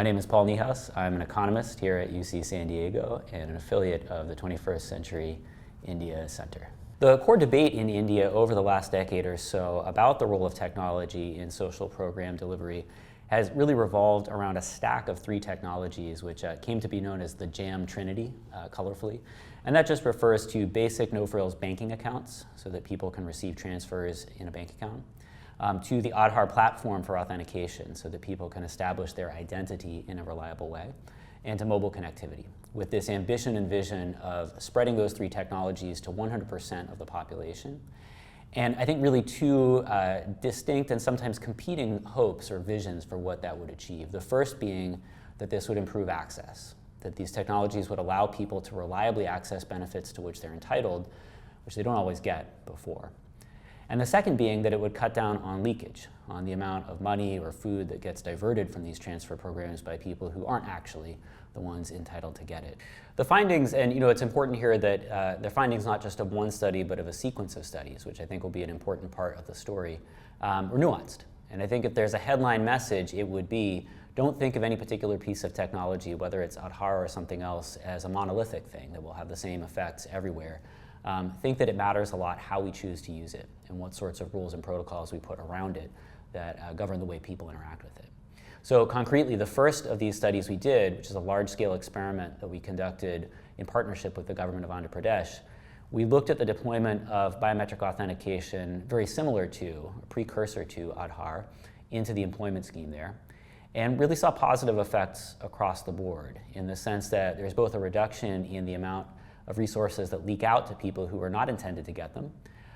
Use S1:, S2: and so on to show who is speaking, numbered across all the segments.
S1: name is Paul Niehaus. I'm an economist here at UC San Diego and an affiliate of the 21st Century India Center. The core debate in India over the last decade or so about the role of technology in social program delivery has really revolved around a stack of three technologies which came to be known as the JAM Trinity, colorfully. And that just refers to basic no-frills banking accounts so that people can receive transfers in a bank account, to the Aadhaar platform for authentication so that people can establish their identity in a reliable way, and to mobile connectivity, with this ambition and vision of spreading those three technologies to 100% of the population. And I think really two distinct and sometimes competing hopes or visions for what that would achieve. The first being that this would improve access, that these technologies would allow people to reliably access benefits to which they're entitled, which they don't always get before. And the second being that it would cut down on leakage, on the amount of money or food that gets diverted from these transfer programs by people who aren't actually the ones entitled to get it. The findings, and it's important here that the findings not just of one study, but of a sequence of studies, which I think will be an important part of the story, were nuanced. And I think if there's a headline message, it would be, don't think of any particular piece of technology, whether it's Aadhaar or something else, as a monolithic thing that will have the same effects everywhere. Think that it matters a lot how we choose to use it and what sorts of rules and protocols we put around it that govern the way people interact with it. So concretely, the first of these studies we did, which is a large-scale experiment that we conducted in partnership with the government of Andhra Pradesh, we looked at the deployment of biometric authentication very similar to, a precursor to Aadhaar, into the employment scheme there, and really saw positive effects across the board in the sense that there's both a reduction in the amount of resources that leak out to people who are not intended to get them,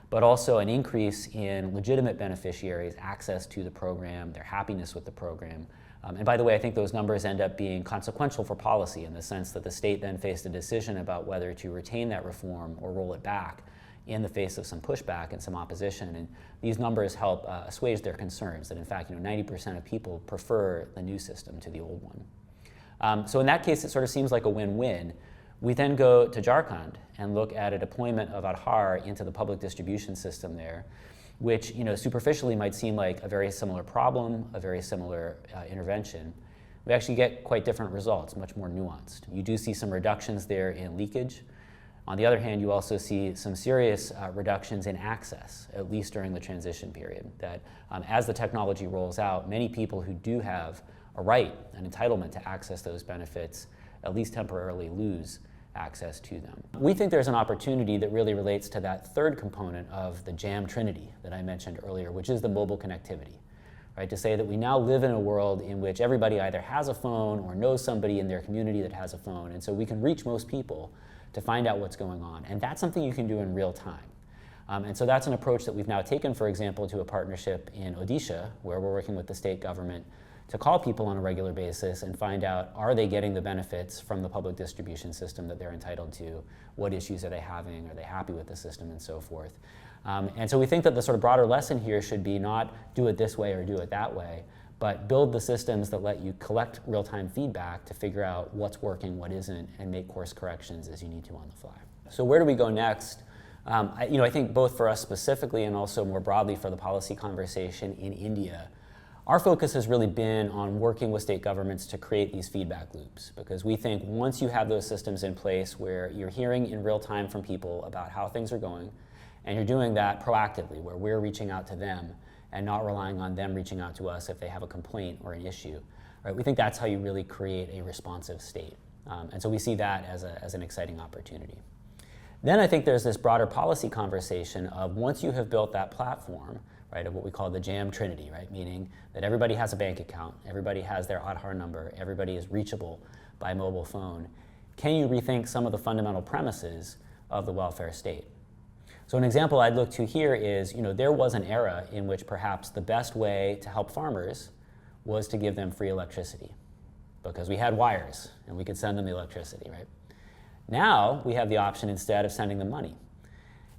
S1: but also an increase in legitimate beneficiaries' access to the program, their happiness with the program. And by the way, I think those numbers end up being consequential for policy in the sense that the state then faced a decision about whether to retain that reform or roll it back in the face of some pushback and some opposition. And these numbers help assuage their concerns that in fact 90% of people prefer the new system to the old one. So in that case, it sort of seems like a win-win. We then go to Jharkhand and look at a deployment of Aadhaar into the public distribution system there, which superficially might seem like a very similar problem, a very similar intervention. We actually get quite different results, much more nuanced. You do see some reductions there in leakage. On the other hand, you also see some serious reductions in access, at least during the transition period, that as the technology rolls out, many people who do have a right, an entitlement to access those benefits, at least temporarily lose access to them. We think there's an opportunity that really relates to that third component of the JAM Trinity that I mentioned earlier, which is the mobile connectivity. Right? To say that we now live in a world in which everybody either has a phone or knows somebody in their community that has a phone, and so we can reach most people to find out what's going on. And that's something you can do in real time. And so that's an approach that we've now taken, for example, to a partnership in Odisha, where we're working with the state government to call people on a regular basis and find out, are they getting the benefits from the public distribution system that they're entitled to? What issues are they having? Are they happy with the system? And so forth. And so we think that the sort of broader lesson here should be not do it this way or do it that way, but build the systems that let you collect real-time feedback to figure out what's working, what isn't, and make course corrections as you need to on the fly. So where do we go next? I think both for us specifically and also more broadly for the policy conversation in India, our focus has really been on working with state governments to create these feedback loops, because we think once you have those systems in place where you're hearing in real time from people about how things are going, and you're doing that proactively, where we're reaching out to them and not relying on them reaching out to us if they have a complaint or an issue, right? We think that's how you really create a responsive state. And so we see that as an exciting opportunity. Then I think there's this broader policy conversation of once you have built that platform, right, of what we call the JAM Trinity, right, meaning that everybody has a bank account, everybody has their Aadhaar number, everybody is reachable by mobile phone. Can you rethink some of the fundamental premises of the welfare state? So an example I'd look to here is, there was an era in which perhaps the best way to help farmers was to give them free electricity, because we had wires and we could send them the electricity, right? Now we have the option instead of sending them money.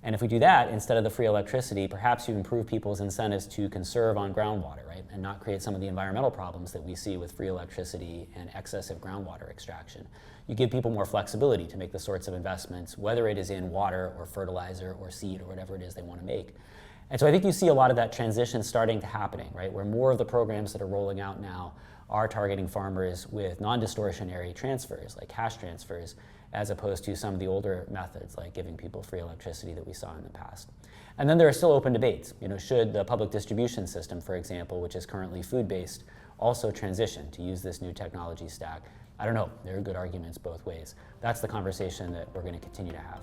S1: And if we do that, instead of the free electricity, perhaps you improve people's incentives to conserve on groundwater, right? And not create some of the environmental problems that we see with free electricity and excessive groundwater extraction. You give people more flexibility to make the sorts of investments, whether it is in water or fertilizer or seed or whatever it is they want to make. And so I think you see a lot of that transition starting to happening, right? Where more of the programs that are rolling out now are targeting farmers with non-distortionary transfers, like cash transfers, as opposed to some of the older methods, like giving people free electricity that we saw in the past. And then there are still open debates. Should the public distribution system, for example, which is currently food-based, also transition to use this new technology stack? I don't know. There are good arguments both ways. That's the conversation that we're going to continue to have.